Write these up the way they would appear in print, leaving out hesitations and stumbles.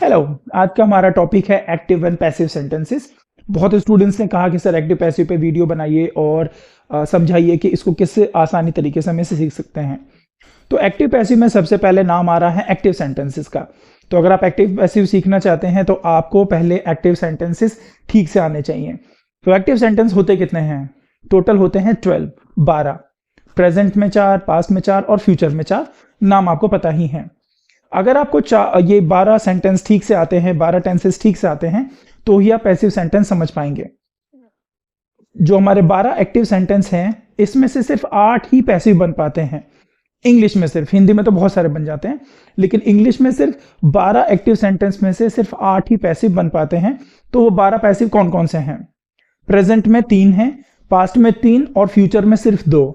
Hello. आज का हमारा टॉपिक है एक्टिव एंड पैसिव सेंटेंसेस। बहुत स्टूडेंट्स ने कहा कि सर एक्टिव पैसिव पे वीडियो बनाइए और समझाइए कि इसको किस आसानी तरीके से हम इसे सीख सकते हैं। तो एक्टिव पैसिव में सबसे पहले नाम आ रहा है एक्टिव सेंटेंसेस का। तो अगर आप एक्टिव पैसिव सीखना चाहते हैं तो आपको पहले एक्टिव सेंटेंसेस ठीक से आने चाहिए। तो एक्टिव सेंटेंस होते कितने हैं? टोटल होते हैं 12। प्रेजेंट में 4, पास्ट में 4 और फ्यूचर में 4। नाम आपको पता ही है। अगर आपको ये 12 सेंटेंस ठीक से आते हैं, 12 टेंसेस ठीक से आते हैं, तो ही आप पैसिव सेंटेंस समझ पाएंगे। जो हमारे 12 एक्टिव सेंटेंस हैं, इसमें से सिर्फ 8 ही पैसिव बन पाते हैं। इंग्लिश में सिर्फ, हिंदी में तो बहुत सारे बन जाते हैं, लेकिन इंग्लिश में सिर्फ 12 एक्टिव सेंटेंस में से सिर्फ 8 ही पैसिव बन पाते हैं। तो वो 12 पैसिव कौन कौन से हैं? प्रेजेंट में 3 हैं, पास्ट में 3 और फ्यूचर में सिर्फ 2।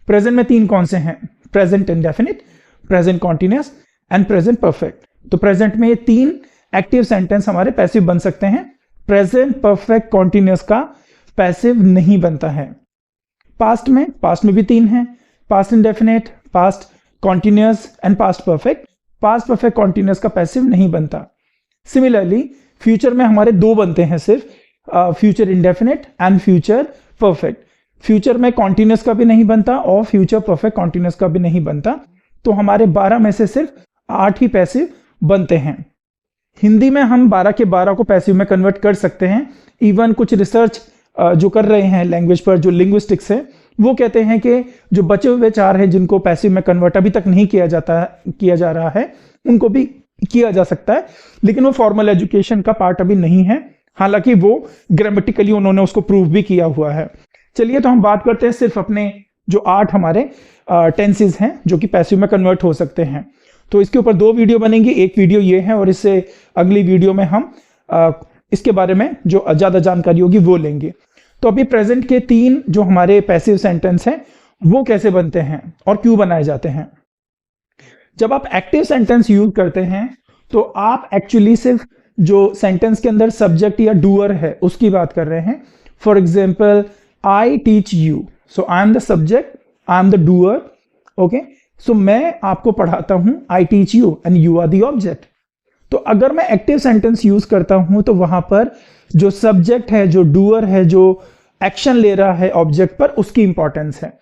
प्रेजेंट में 3 कौन से हैं? Present indefinite, present continuous and present perfect. तो प्रेजेंट में ये 3 एक्टिव सेंटेंस हमारे पैसिव बन सकते हैं। प्रेजेंट परफेक्ट कॉन्टिन्यूअस का पैसिव नहीं बनता है। पास्ट में भी 3 हैं, past indefinite, past continuous and past perfect. Past perfect continuous का पैसिव नहीं बनता। सिमिलरली फ्यूचर में हमारे 2 बनते हैं सिर्फ, future indefinite and future perfect. Future में कॉन्टिन्यूअस का भी नहीं बनता और फ्यूचर परफेक्ट कॉन्टिन्यूअस का भी नहीं बनता। तो हमारे 12 में से सिर्फ 8 ही पैसिव बनते हैं। हिंदी में हम 12 के 12 को पैसिव में कन्वर्ट कर सकते हैं। इवन कुछ रिसर्च जो कर रहे हैं लैंग्वेज पर, जो लिंग्विस्टिक्स है, वो कहते हैं कि जो बचे हुए 4 हैं जिनको पैसिव में कन्वर्ट अभी तक नहीं किया जा रहा है, उनको भी किया जा सकता है, लेकिन वो फॉर्मल एजुकेशन का पार्ट अभी नहीं है। हालांकि वो ग्रामेटिकली उन्होंने उसको प्रूव भी किया हुआ है। चलिए, तो हम बात करते हैं सिर्फ अपने जो 8 हमारे टेंसेस हैं जो कि पैसिव में कन्वर्ट हो सकते हैं। तो इसके ऊपर 2 वीडियो बनेंगी। एक वीडियो ये है और इससे अगली वीडियो में हम इसके बारे में जो ज़्यादा जानकारी होगी वो लेंगे। तो अभी प्रेजेंट के 3 जो हमारे पैसिव सेंटेंस हैं वो कैसे बनते हैं और क्यों बनाए जाते हैं। जब आप एक्टिव सेंटेंस यूज करते हैं तो आप एक्चुअली सिर्फ जो सेंटेंस के अंदर सब्जेक्ट या डूअर है उसकी बात कर रहे हैं। For example, I teach you, so I am the subject, I am the doer. Okay, so मैं आपको पढ़ाता हूं, I teach you and you are the object. तो अगर मैं एक्टिव सेंटेंस यूज करता हूं तो वहां पर जो सब्जेक्ट है, जो डूअर है, जो एक्शन ले रहा है ऑब्जेक्ट पर, उसकी इंपॉर्टेंस है।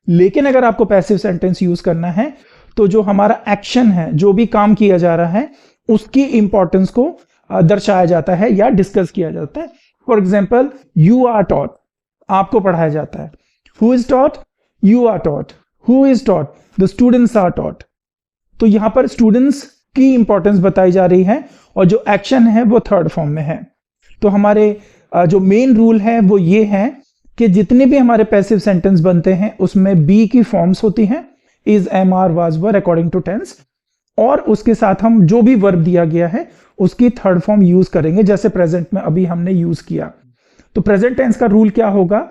लेकिन अगर आपको पैसिव सेंटेंस यूज करना है तो जो हमारा एक्शन है, जो भी काम किया जा रहा है, उसकी इंपॉर्टेंस को दर्शाया जाता है या डिस्कस किया जाता है। For example, you are taught, आपको पढ़ाया जाता है। Who is taught? You are taught. Who is taught? The students are taught. तो यहां पर स्टूडेंट्स की इंपॉर्टेंस बताई जा रही है और जो एक्शन है वो थर्ड फॉर्म में है। तो हमारे जो मेन रूल है वो ये है कि जितने भी हमारे पैसिव सेंटेंस बनते हैं उसमें बी की फॉर्म्स होती हैं, is, am, are, was, were according to tense, और उसके साथ हम जो भी वर्ब दिया गया है उसकी थर्ड फॉर्म यूज करेंगे, जैसे प्रेजेंट में अभी हमने यूज किया। तो प्रेजेंट टेंस का रूल क्या होगा?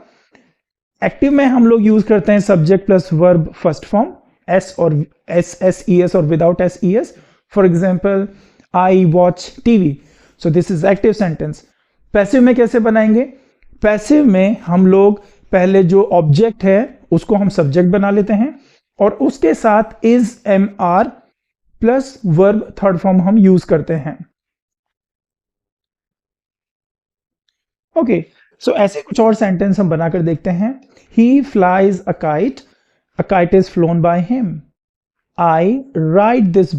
एक्टिव में हम लोग यूज करते हैं subject plus verb first form, S और एस ई एस और without S E S. For example, I watch TV, so this is active sentence. Passive में कैसे बनाएंगे? पैसिव में हम लोग पहले जो ऑब्जेक्ट है उसको हम सब्जेक्ट बना लेते हैं और उसके साथ is, am, are plus verb third form हम यूज करते हैं। ओके, सो ऐसे कुछ और सेंटेंस हम बनाकर देखते हैं। He flies a kite is flown by him. I ride this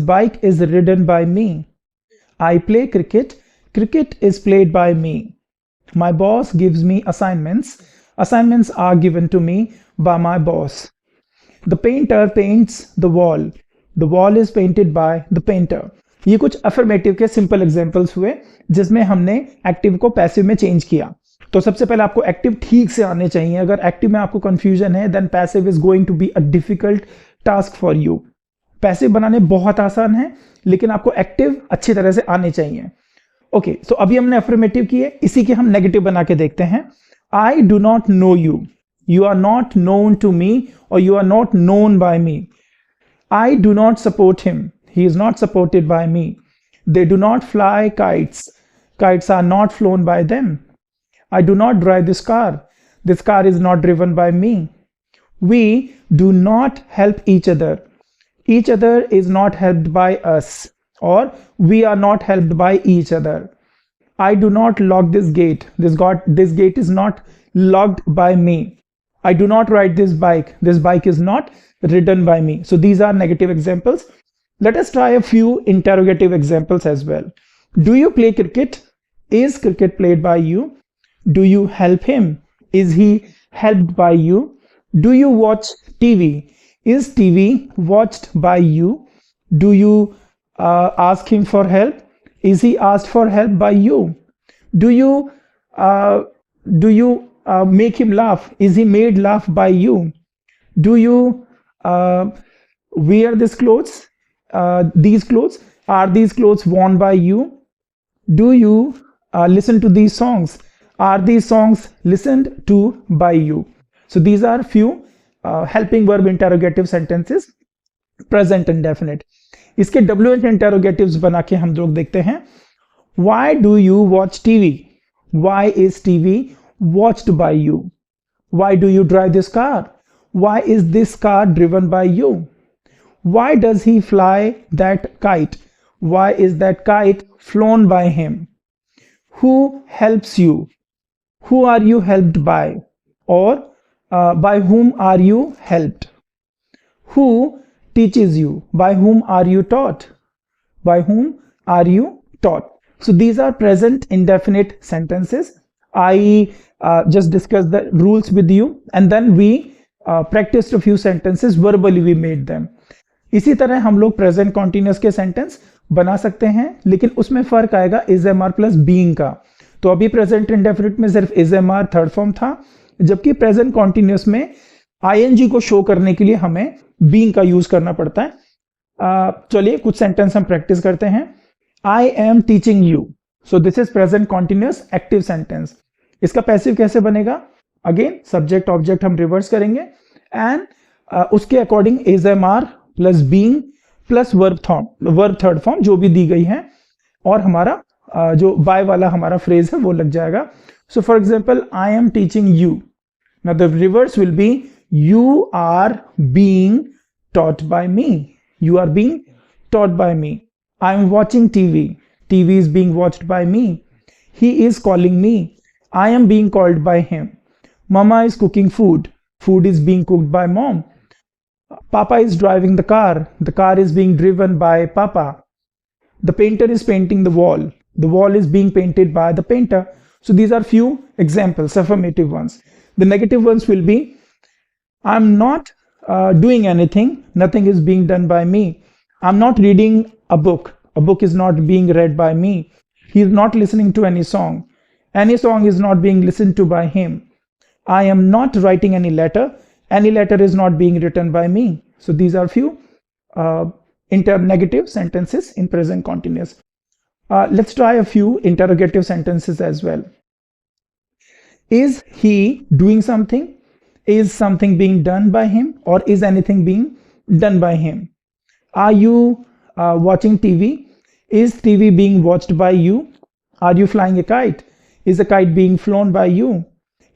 bike is ridden by me. I play cricket is played by me. My boss gives me assignments are given to me by my boss. The painter paints the wall is painted by the painter. ये कुछ affirmative के simple examples हुए जिसमें हमने active को passive में change किया। तो सबसे पहले आपको एक्टिव ठीक से आने चाहिए। अगर एक्टिव में आपको कंफ्यूजन है then passive is going to be a difficult task for you. Passive बनाने बहुत आसान है, लेकिन आपको एक्टिव अच्छी तरह से आने चाहिए। ओके, सो अभी हमने अफर्मेटिव किए, इसी के हम नेगेटिव बना के देखते हैं। I do not know you, you are not known to me और you are not known by me. I do not support him, he is not supported by me. They do not fly kites are not flown by them. I do not drive this car is not driven by me. We do not help each other is not helped by us. or we are not helped by each other. I do not lock this gate. This gate is not locked by me. I do not ride this bike. This bike is not ridden by me. So these are negative examples. Let us try a few interrogative examples as well. Do you play cricket? Is cricket played by you? Do you help him? Is he helped by you? Do you watch TV? Is TV watched by you? Do you ask him for help? Is he asked for help by you? Do you make him laugh? Is he made laugh by you? Do you wear these clothes? These clothes, are these clothes worn by you? Do you listen to these songs? Are these songs listened to by you? So these are few helping verb interrogative sentences, present indefinite. इसके WH interrogatives बना के हम लोग देखते हैं. Why do you watch TV? Why is TV watched by you? Why do you drive this car? Why is this car driven by you? Why does he fly that kite? Why is that kite flown by him? Who helps you? Who are you helped by? Or by whom are you helped? Who teaches you? By whom are you taught? By whom are you taught? So these are present indefinite sentences. I just discussed the rules with you, and then we practiced a few sentences. Verbally we made them. इसी तरह हम लोग present continuous के sentence बना सकते हैं, लेकिन उसमें फर्क आएगा is am are plus being का. तो अभी प्रेजेंट इंडेफिनिट में सिर्फ is am are third form था, जबकि प्रेजेंट कॉन्टिन्यूस में आईएनजी को शो करने के लिए हमें बीइंग का यूज करना पड़ता है. चलिए कुछ सेंटेंस हम प्रैक्टिस करते हैं. I am teaching you. So this is present continuous active sentence. इसका पैसिव कैसे बनेगा? अगेन सब्जेक्ट ऑब्जेक्ट हम रिवर्स करेंगे एंड उसके according is am are plus being plus verb third form जो भी दी गई है, और हमारा जो बाय वाला हमारा फ्रेज है वो लग जाएगा. So for example, I am teaching you. Now the reverse will be you are being taught by me. You are being taught by me. I am watching TV. TV is being watched by me. He is calling me. I am being called by him. Mama is cooking food. Food is being cooked by mom. Papa is driving the car. The car is being driven by Papa. The painter is painting the wall. The wall is being painted by the painter. So these are few examples, affirmative ones. The negative ones will be, I'm not doing anything. Nothing is being done by me. I'm not reading a book. A book is not being read by me. He is not listening to any song. Any song is not being listened to by him. I am not writing any letter. Any letter is not being written by me. So these are few negative sentences in present continuous. Let's try a few interrogative sentences as well. Is he doing something? Is something being done by him, or is anything being done by him? Are you watching TV? Is TV being watched by you? Are you flying a kite? Is the kite being flown by you?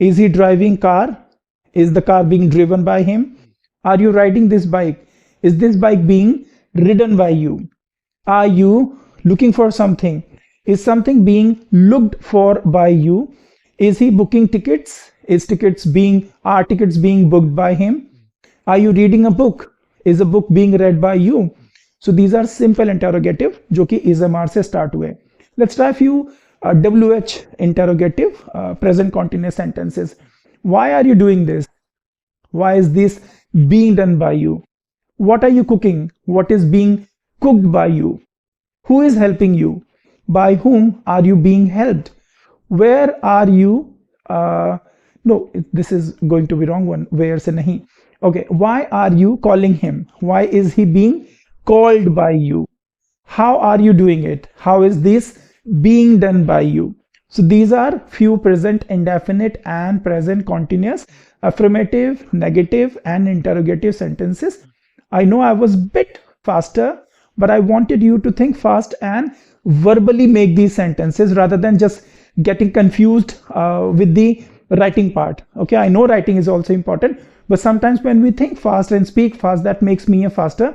Is he driving car? Is the car being driven by him? Are you riding this bike? Is this bike being ridden by you? Are you looking for something? Is something being looked for by you? Is he booking tickets? Are tickets being booked by him? Are you reading a book? Is a book being read by you? So these are simple interrogative जो कि is MR से start हुए. Let's try a few WH interrogative present continuous sentences. Why are you doing this? Why is this being done by you? What are you cooking? What is being cooked by you? Who is helping you? By whom are you being helped? Where are you? No, this is going to be wrong one. Where se nahi. Okay, why are you calling him? Why is he being called by you? How are you doing it? How is this being done by you? So these are few present indefinite and present continuous affirmative, negative and interrogative sentences. I know I was a bit faster, but I wanted you to think fast and verbally make these sentences rather than just getting confused with the writing part. Okay, I know writing is also important, but sometimes when we think fast and speak fast, that makes me a faster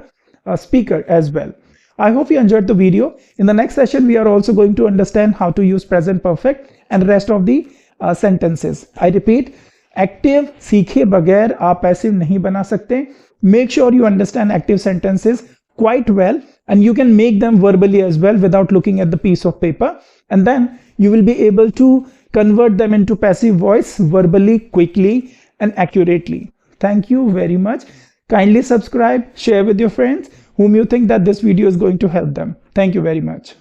speaker as well. I hope you enjoyed the video. In the next session, we are also going to understand how to use present perfect and rest of the sentences. I repeat, active सीखे बगैर आप passive नहीं बना सकते. Make sure you understand active sentences quite well, and you can make them verbally as well without looking at the piece of paper, and then you will be able to convert them into passive voice verbally, quickly and accurately. Thank you very much. Kindly subscribe, share with your friends whom you think that this video is going to help them. Thank you very much.